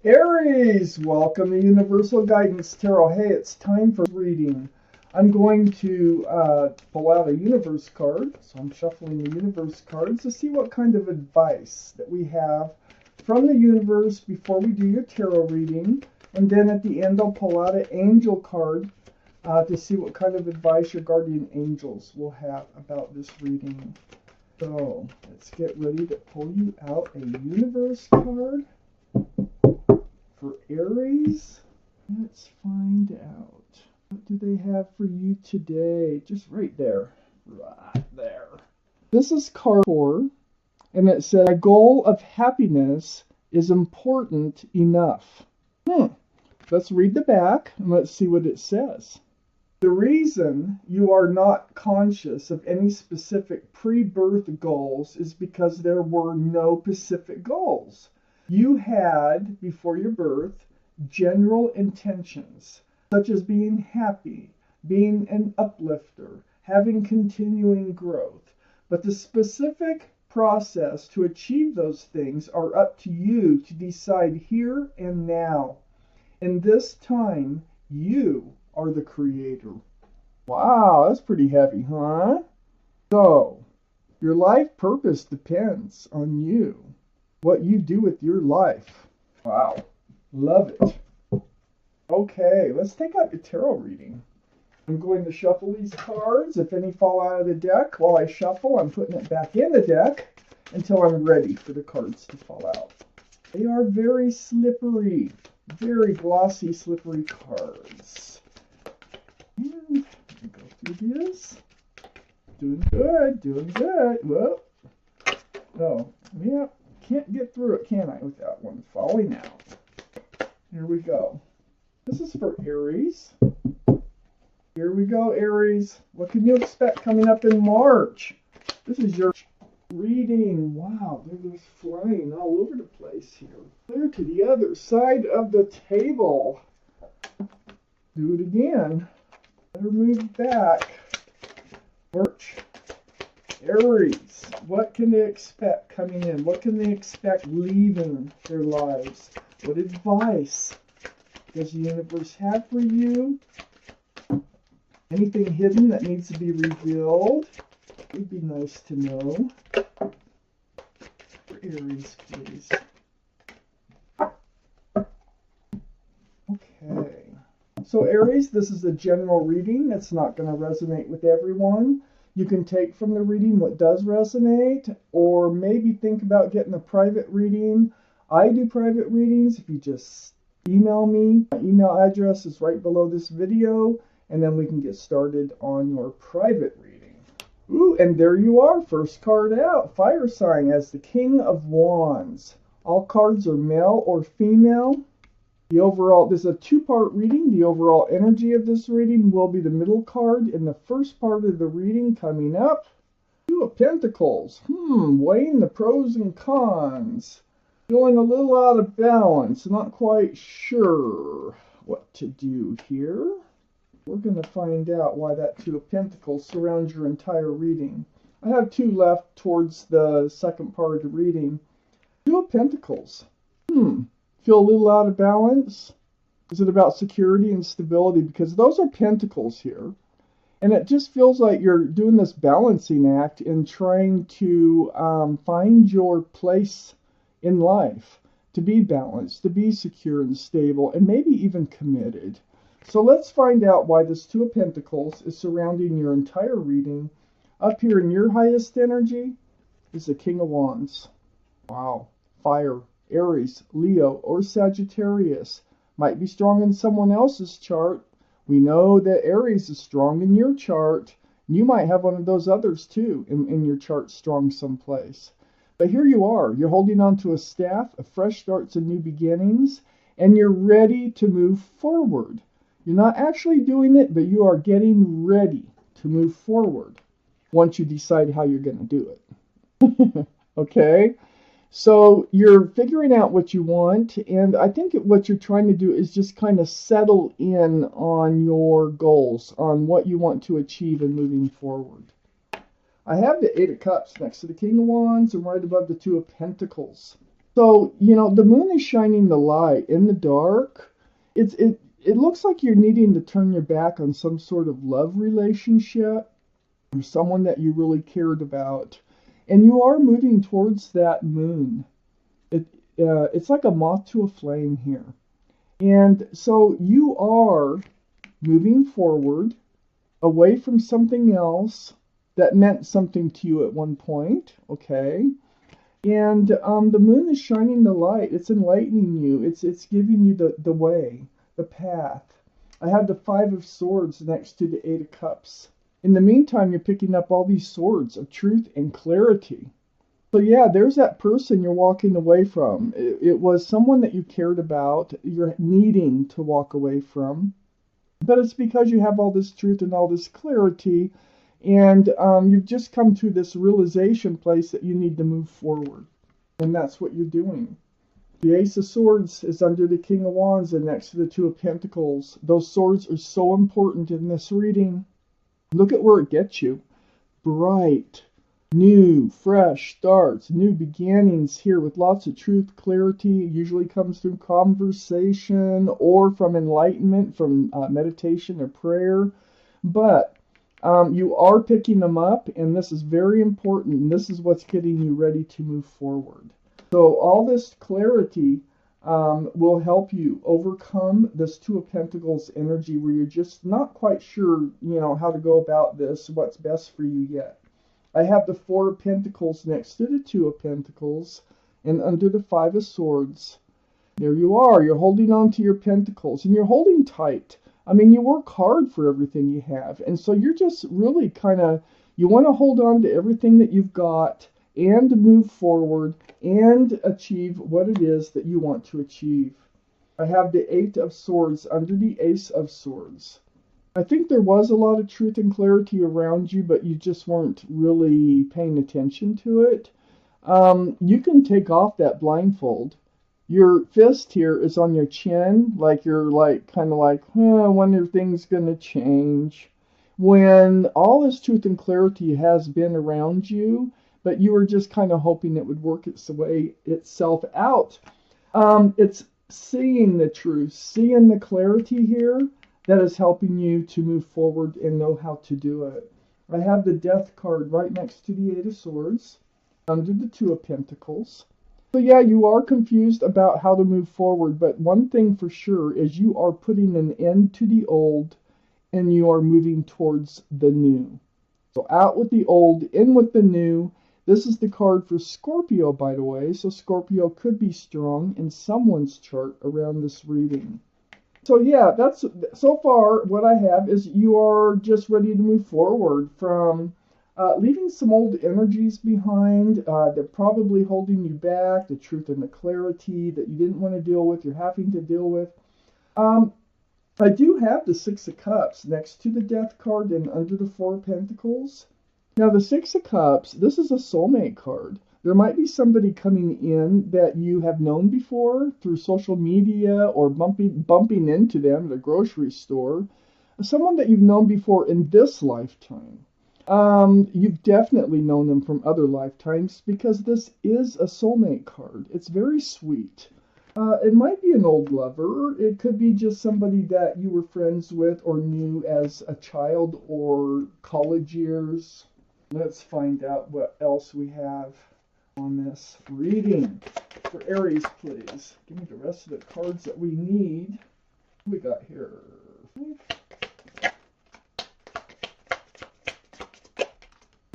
Aries, welcome to Universal Guidance Tarot. Hey, it's time for reading. I'm going to pull out a universe card. So I'm shuffling the universe cards to see what kind of advice that we have from the universe before we do your tarot reading. And then at the end, I'll pull out an angel card to see what kind of advice your guardian angels will have about this reading. So let's get ready to pull you out a universe card for Aries. Let's find out. What do they have for you today? Just right there. Right there. This is card 4, and it says, "My goal of happiness is important enough." Let's read the back, and let's see what it says. The reason you are not conscious of any specific pre-birth goals is because there were no specific goals. You had, before your birth, general intentions, such as being happy, being an uplifter, having continuing growth. But the specific process to achieve those things are up to you to decide here and now. In this time, you are the creator. Wow, that's pretty heavy, huh? So, your life purpose depends on you. What you do with your life. Wow, love it. Okay, let's take out the tarot reading. I'm going to shuffle these cards. If any fall out of the deck while I shuffle, I'm putting it back in the deck until I'm ready for the cards to fall out. They are very slippery, very glossy, slippery cards. And go through this. Doing good, doing good. Whoa. Oh, yeah. Can't get through it, can I, without one falling out? Here we go. This is for Aries. Here we go, Aries. What can you expect coming up in March? This is your reading. Wow, they're just flying all over the place here. Clear to the other side of the table. Do it again. Better move back. March. Aries, what can they expect coming in? What can they expect leaving their lives? What advice does the universe have for you? Anything hidden that needs to be revealed? It would be nice to know. For Aries, please. Okay. So Aries, this is a general reading. It's not going to resonate with everyone. You can take from the reading what does resonate, or maybe think about getting a private reading. I do private readings. If you just email me, my email address is right below this video, and then we can get started on your private reading. Ooh, and there you are, first card out, fire sign as the King of Wands. All cards are male or female. The overall, this is a two-part reading. The overall energy of this reading will be the middle card in the first part of the reading coming up. Two of Pentacles. Weighing the pros and cons. Feeling a little out of balance. Not quite sure what to do here. We're going to find out why that Two of Pentacles surrounds your entire reading. I have two left towards the second part of the reading. Two of Pentacles. Feel a little out of balance? Is it about security and stability? Because those are pentacles here. And it just feels like you're doing this balancing act in trying to find your place in life. To be balanced, to be secure and stable, and maybe even committed. So let's find out why this Two of Pentacles is surrounding your entire reading. Up here in your highest energy is the King of Wands. Wow. Fire. Aries, Leo, or Sagittarius might be strong in someone else's chart. We know that Aries is strong in your chart. You might have one of those others too in your chart strong someplace. But here you are. You're holding on to a staff of fresh starts and new beginnings, and you're ready to move forward. You're not actually doing it, but you are getting ready to move forward once you decide how you're going to do it. Okay? So you're figuring out what you want, and I think what you're trying to do is just kind of settle in on your goals, on what you want to achieve in moving forward. I have the Eight of Cups next to the King of Wands and right above the Two of Pentacles. So, the moon is shining the light in the dark. It looks like you're needing to turn your back on some sort of love relationship or someone that you really cared about. And you are moving towards that moon. It it's like a moth to a flame here. And so you are moving forward away from something else that meant something to you at one point, okay? And the moon is shining the light. It's enlightening you. It's giving you the way, the path. I have the Five of Swords next to the Eight of Cups. In the meantime, you're picking up all these swords of truth and clarity. So yeah, there's that person you're walking away from. It was someone that you cared about. You're needing to walk away from. But it's because you have all this truth and all this clarity, and you've just come to this realization place that you need to move forward. And that's what you're doing. The Ace of Swords is under the King of Wands and next to the Two of Pentacles. Those swords are so important in this reading. Look at where it gets you. Bright, new, fresh starts, new beginnings here with lots of truth, clarity. Usually comes through conversation or from enlightenment, from meditation or prayer. But you are picking them up, and this is very important. And this is what's getting you ready to move forward. So all this clarity will help you overcome this Two of Pentacles energy where you're just not quite sure, how to go about this, what's best for you yet. I have the Four of Pentacles next to the Two of Pentacles and under the Five of Swords. There you are. You're holding on to your pentacles and you're holding tight. I mean, you work hard for everything you have. And so you're just really you want to hold on to everything that you've got and move forward and achieve what it is that you want to achieve. I have the Eight of Swords under the Ace of Swords. I think there was a lot of truth and clarity around you, but you just weren't really paying attention to it. You can take off that blindfold. Your fist here is on your chin, like you're I wonder if things gonna change. When all this truth and clarity has been around you, but you were just kind of hoping it would work itself out. It's seeing the truth, seeing the clarity here that is helping you to move forward and know how to do it. I have the Death card right next to the Eight of Swords, under the Two of Pentacles. So yeah, you are confused about how to move forward, but one thing for sure is you are putting an end to the old and you are moving towards the new. So out with the old, in with the new. This is the card for Scorpio, by the way, so Scorpio could be strong in someone's chart around this reading. So yeah, that's so far what I have is you are just ready to move forward from leaving some old energies behind. They're probably holding you back, the truth and the clarity that you didn't want to deal with, you're having to deal with. I do have the Six of Cups next to the Death card and under the Four of Pentacles. Now the Six of Cups, this is a soulmate card. There might be somebody coming in that you have known before through social media or bumping into them at a grocery store. Someone that you've known before in this lifetime. You've definitely known them from other lifetimes because this is a soulmate card. It's very sweet. It might be an old lover. It could be just somebody that you were friends with or knew as a child or college years. Let's find out what else we have on this reading. For Aries, please. Give me the rest of the cards that we need. What we got here?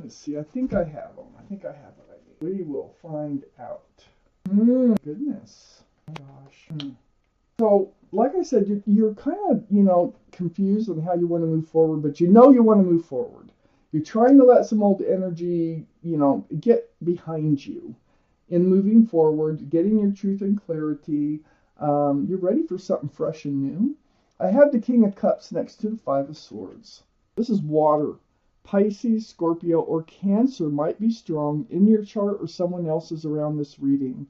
Let's see. I think I have them. I think I have what I need. We will find out. Goodness. Oh gosh. So, like I said, you're kind of, confused on how you want to move forward, but you know you want to move forward. You're trying to let some old energy, get behind you in moving forward, getting your truth and clarity. You're ready for something fresh and new. I have the King of Cups next to the Five of Swords. This is water. Pisces, Scorpio, or Cancer might be strong in your chart or someone else's around this reading.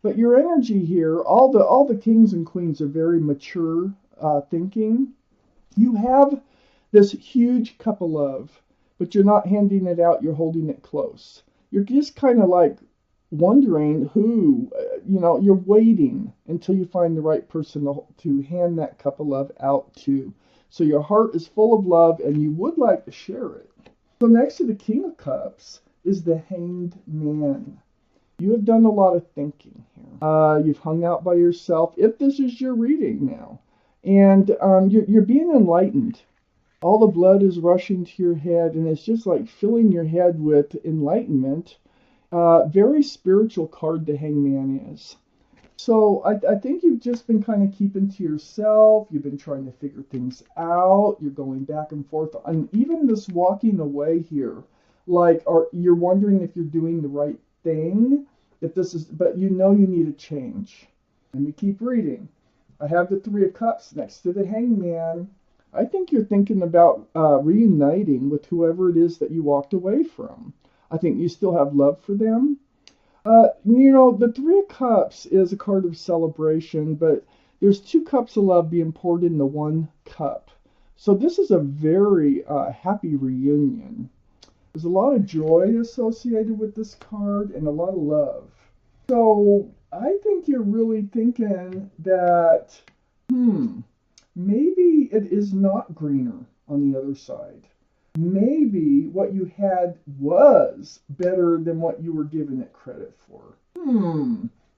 But your energy here, all the kings and queens are very mature thinking. You have this huge cup of love, but you're not handing it out, you're holding it close. You're just kind of like wondering who, you're waiting until you find the right person to hand that cup of love out to. So your heart is full of love and you would like to share it. So next to the King of Cups is the Hanged Man. You have done a lot of thinking here. You've hung out by yourself, if this is your reading now. And you're being enlightened. All the blood is rushing to your head, and it's just like filling your head with enlightenment. Very spiritual card the Hangman is. So I think you've just been kind of keeping to yourself. You've been trying to figure things out. You're going back and forth. And even this walking away here, like, you're wondering if you're doing the right thing, but you know you need a change. Let me keep reading. I have the Three of Cups next to the Hangman. I think you're thinking about reuniting with whoever it is that you walked away from. I think you still have love for them. The Three of Cups is a card of celebration, but there's 2 cups of love being poured into 1 cup. So this is a very happy reunion. There's a lot of joy associated with this card and a lot of love. So I think you're really thinking that, maybe it is not greener on the other side. Maybe what you had was better than what you were giving it credit for.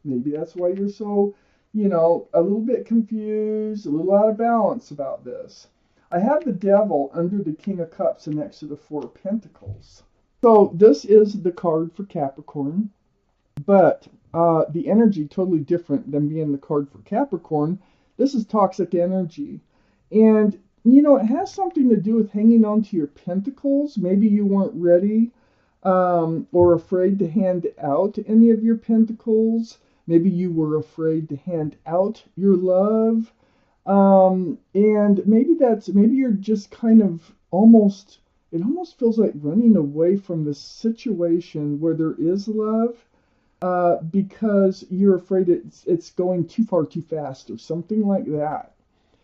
Maybe that's why you're so, a little bit confused, a little out of balance about this. I have the Devil under the King of Cups and next to the Four of Pentacles. So this is the card for Capricorn, but the energy totally different than being the card for Capricorn. This is toxic energy. And it has something to do with hanging on to your pentacles. Maybe you weren't ready or afraid to hand out any of your pentacles. Maybe you were afraid to hand out your love. And maybe you're just kind of it almost feels like running away from the situation where there is love because you're afraid it's going too far too fast or something like that.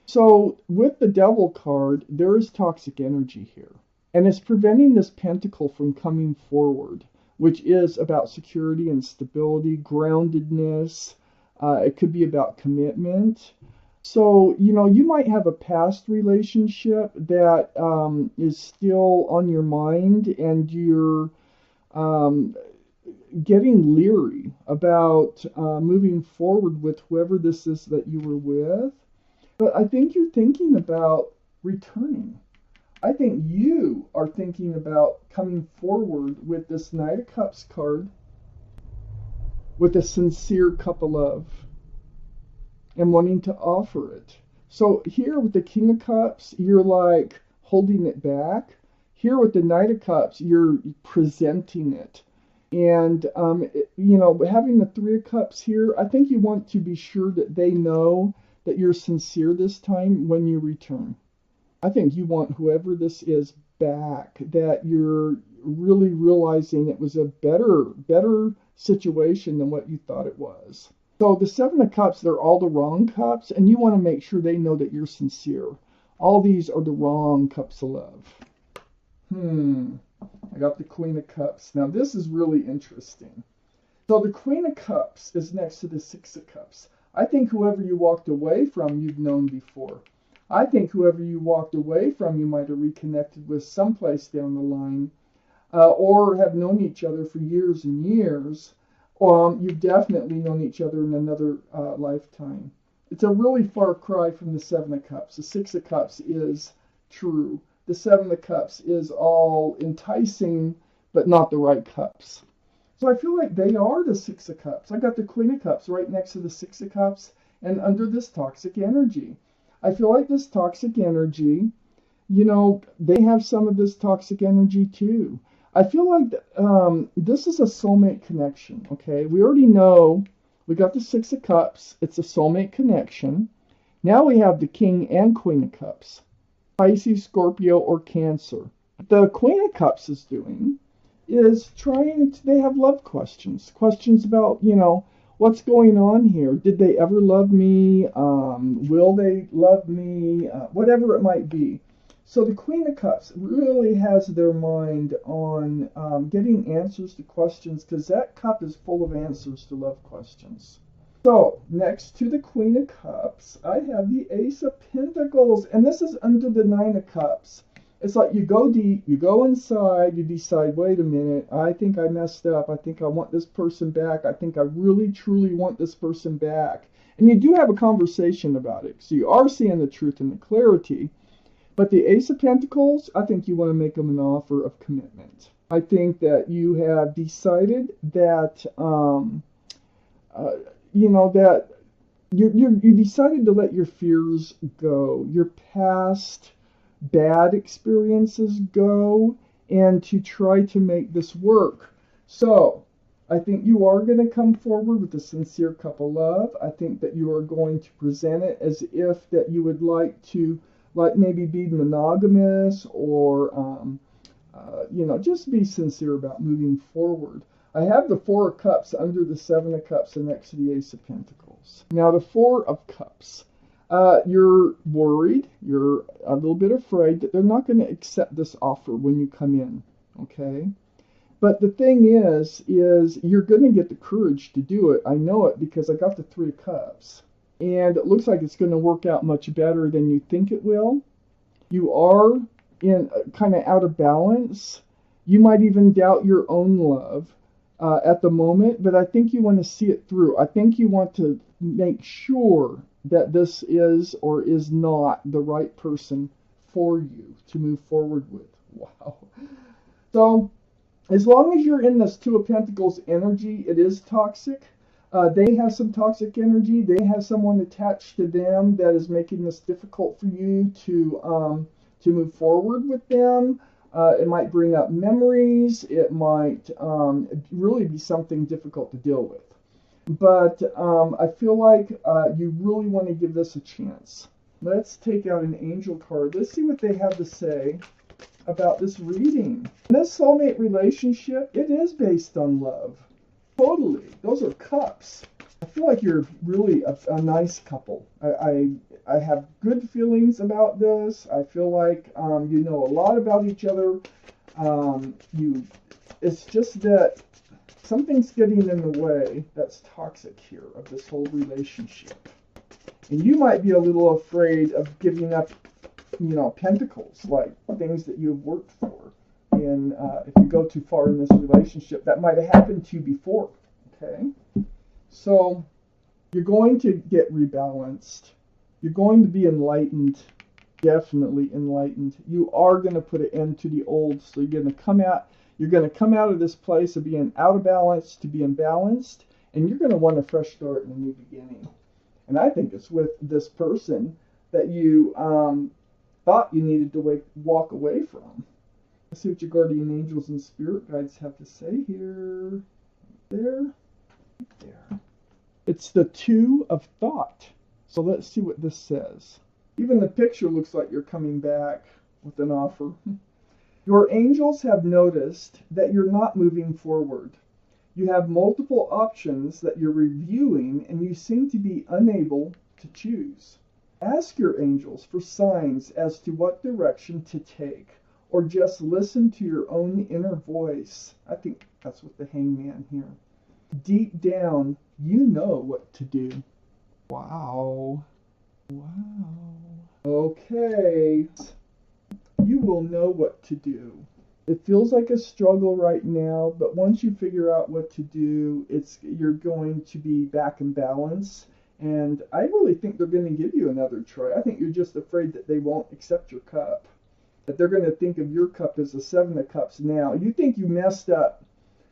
So with the Devil card, there is toxic energy here. And it's preventing this pentacle from coming forward, which is about security and stability, groundedness. It could be about commitment. So, you might have a past relationship that is still on your mind, and you're getting leery about moving forward with whoever this is that you were with. But I think you're thinking about returning. I think you are thinking about coming forward with this Knight of Cups card with a sincere cup of love and wanting to offer it. So here with the King of Cups, you're like holding it back. Here with the Knight of Cups, you're presenting it. And, having the Three of Cups here, I think you want to be sure that they know that you're sincere this time when you return. I think you want whoever this is back, that you're really realizing it was a better situation than what you thought it was. So the Seven of Cups, they're all the wrong cups, and you want to make sure they know that you're sincere. All these are the wrong cups of love. I got the Queen of Cups. Now this is really interesting. So the Queen of Cups is next to the Six of Cups. I think whoever you walked away from, you've known before. I think whoever you walked away from, you might have reconnected with someplace down the line, or have known each other for years and years. You've definitely known each other in another lifetime. It's a really far cry from the Seven of Cups. The Six of Cups is true. The Seven of Cups is all enticing, but not the right cups. So I feel like they are the Six of Cups. I got the Queen of Cups right next to the Six of Cups and under this toxic energy. I feel like this toxic energy, they have some of this toxic energy too. I feel like this is a soulmate connection, okay? We already know we got the Six of Cups. It's a soulmate connection. Now we have the King and Queen of Cups. Pisces, Scorpio, or Cancer. The Queen of Cups is doing is they have love questions. Questions about, what's going on here? Did they ever love me? Will they love me? Whatever it might be. So the Queen of Cups really has their mind on getting answers to questions, because that cup is full of answers to love questions. So next to the Queen of Cups, I have the Ace of Pentacles, and this is under the Nine of Cups. It's like you go deep, you go inside, you decide, wait a minute, I think I messed up. I think I want this person back. I think I really, truly want this person back. And you do have a conversation about it. So you are seeing the truth and the clarity. But the Ace of Pentacles, I think you want to make them an offer of commitment. I think that you have decided that, that you decided to let your fears go, your past bad experiences go, and to try to make this work. So I think you are going to come forward with a sincere cup of love. I think that you are going to present it as if that you would like to, like, maybe be monogamous, or just be sincere about moving forward. I have the Four of Cups under the Seven of Cups and next to the Ace of Pentacles. Now the Four of Cups. You're worried, you're a little bit afraid that they're not going to accept this offer when you come in, okay? But the thing is you're going to get the courage to do it. I know it because I got the Three of Cups. And it looks like it's going to work out much better than you think it will. You are in kind of out of balance. You might even doubt your own love at the moment, but I think you want to see it through. I think you want to make sure that this is or is not the right person for you to move forward with. Wow. So as long as you're in this Two of Pentacles energy, it is toxic. They have some toxic energy. They have someone attached to them that is making this difficult for you to move forward with them. It might bring up memories. It might really be something difficult to deal with. But I feel like you really want to give this a chance. Let's take out an angel card. Let's see what they have to say about this reading. This soulmate relationship, it is based on love. Totally. Those are cups. I feel like you're really a nice couple. I have good feelings about this. I feel like you know a lot about each other. It's just that something's getting in the way that's toxic here of this whole relationship. And you might be a little afraid of giving up, pentacles, like things that you've worked for. And if you go too far in this relationship, that might have happened to you before. Okay? So you're going to get rebalanced. You're going to be enlightened. Definitely enlightened. You are going to put an end to the old. So you're going to come out of this place of being out of balance to being balanced, and you're going to want a fresh start and a new beginning. And I think it's with this person that you thought you needed to walk away from. Let's see what your guardian angels and spirit guides have to say here. There. It's the Two of Thought. So let's see what this says. Even the picture looks like you're coming back with an offer. Your angels have noticed that you're not moving forward. You have multiple options that you're reviewing, and you seem to be unable to choose. Ask your angels for signs as to what direction to take, or just listen to your own inner voice. I think that's what the Hangman here. Deep down, you know what to do. Wow. Okay. You will know what to do. It feels like a struggle right now, but once you figure out what to do, you're going to be back in balance. And I really think they're going to give you another try. I think you're just afraid that they won't accept your cup. That they're going to think of your cup as the Seven of Cups now. You think you messed up,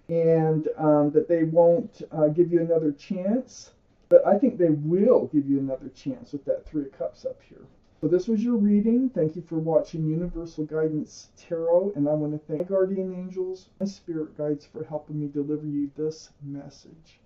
and that they won't give you another chance. But I think they will give you another chance with that Three of Cups up here. So this was your reading. Thank you for watching Universal Guidance Tarot. And I want to thank my guardian angels and spirit guides for helping me deliver you this message.